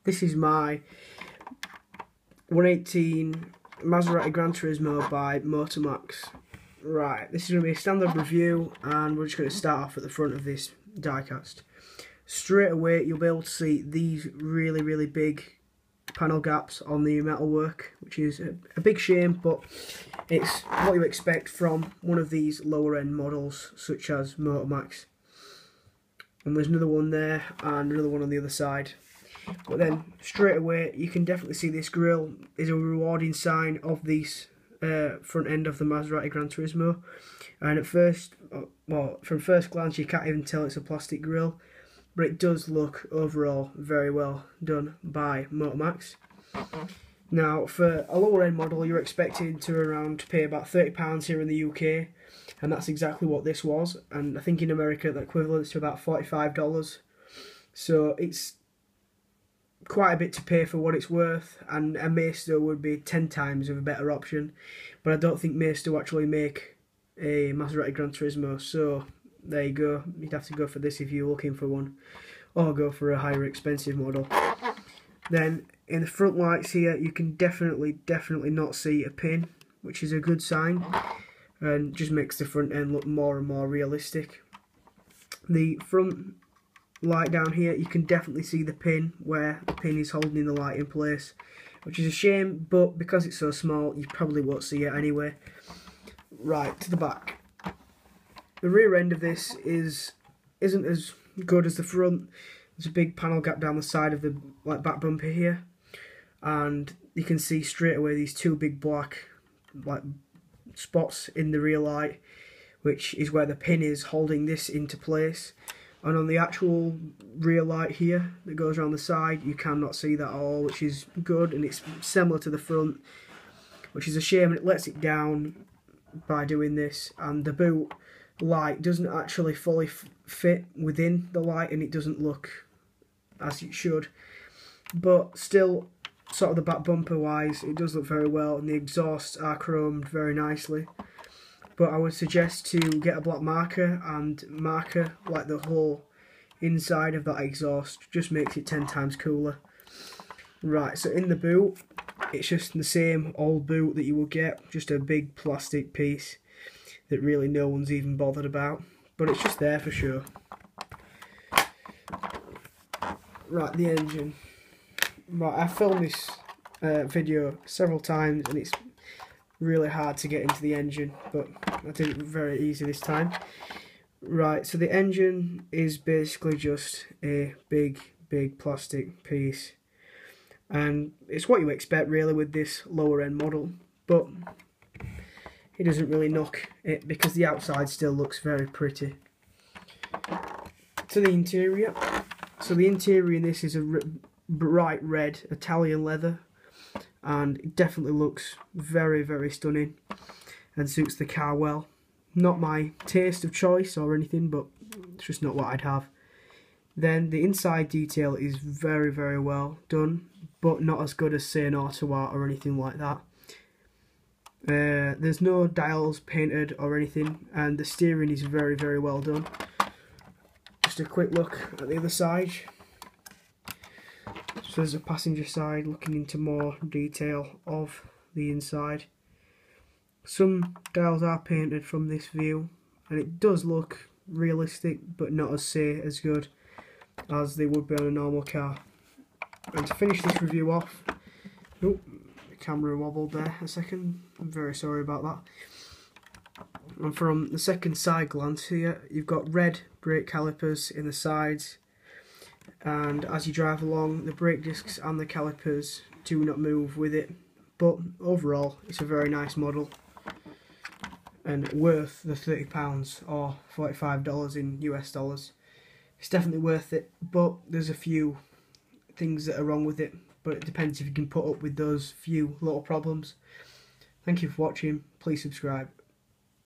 This is my 118 Maserati Gran Turismo by MoterMax. Right, this is going to be a standard review, and we're just going to start off at the front of this diecast. Straight away you'll be able to see these really big panel gaps on the metalwork, which is a big shame, but it's what you expect from one of these lower end models such as MoterMax. And there's another one there and another one on the other side. But then straight away you can definitely see this grille is a rewarding sign of this front end of the Maserati Gran Turismo. And at first, well, from first glance you can't even tell it's a plastic grille, but it does look overall very well done by MoterMax. Now, for a lower end model you're expected to pay about £30 here in the UK, and that's exactly what this was. And I think in America the equivalent's to about $45. So it's quite a bit to pay for what it's worth, and a Maisto would be 10 times of a better option, but I don't think Maisto actually make a Maserati Gran Turismo, so there you go. You'd have to go for this if you're looking for one, or go for a higher expensive model. Then in the front lights here you can definitely not see a pin, which is a good sign and just makes the front end look more and more realistic. The front light down here, you can definitely see the pin, where the pin is holding the light in place, which is a shame, but because it's so small you probably won't see it anyway. Right, to the back. The rear end of this isn't as good as the front. There's a big panel gap down the side of the back bumper here, and you can see straight away these two big black spots in the rear light, which is where the pin is holding this into place. And on the actual rear light here that goes around the side, you cannot see that at all, which is good, and it's similar to the front, which is a shame, and it lets it down by doing this. And the boot light doesn't actually fully fit within the light, and it doesn't look as it should, but still, sort of the back bumper wise, it does look very well, and the exhausts are chromed very nicely. But I would suggest to get a black marker and marker like the whole inside of that exhaust, just makes it 10 times cooler. Right, so in the boot, it's just the same old boot that you will get, just a big plastic piece that really no one's even bothered about, but it's just there for sure. Right, the engine. Right, I filmed this video several times and it's really hard to get into the engine, but I did it very easy this time. Right, so the engine is basically just a big plastic piece, and it's what you expect really with this lower end model, but it doesn't really knock it because the outside still looks very pretty. To the interior. So the interior in this is a bright red Italian leather, and it definitely looks very stunning and suits the car well. Not my taste of choice or anything, but it's just not what I'd have. Then the inside detail is very well done, but not as good as say an Auto Art or anything like that. There's no dials painted or anything, and the steering is very well done. Just a quick look at the other side. So there's a passenger side looking into more detail of the inside. Some dials are painted from this view, and it does look realistic, but not as good as they would be on a normal car. And to finish this review off, oh, the camera wobbled there a second, I'm very sorry about that. And from the second side glance here, you've got red brake calipers in the sides, and as you drive along, the brake discs and the calipers do not move with it, but overall it's a very nice model and worth the £30 or $45 in US dollars. It's definitely worth it, but there's a few things that are wrong with it, but it depends if you can put up with those few little problems. Thank you for watching, please subscribe.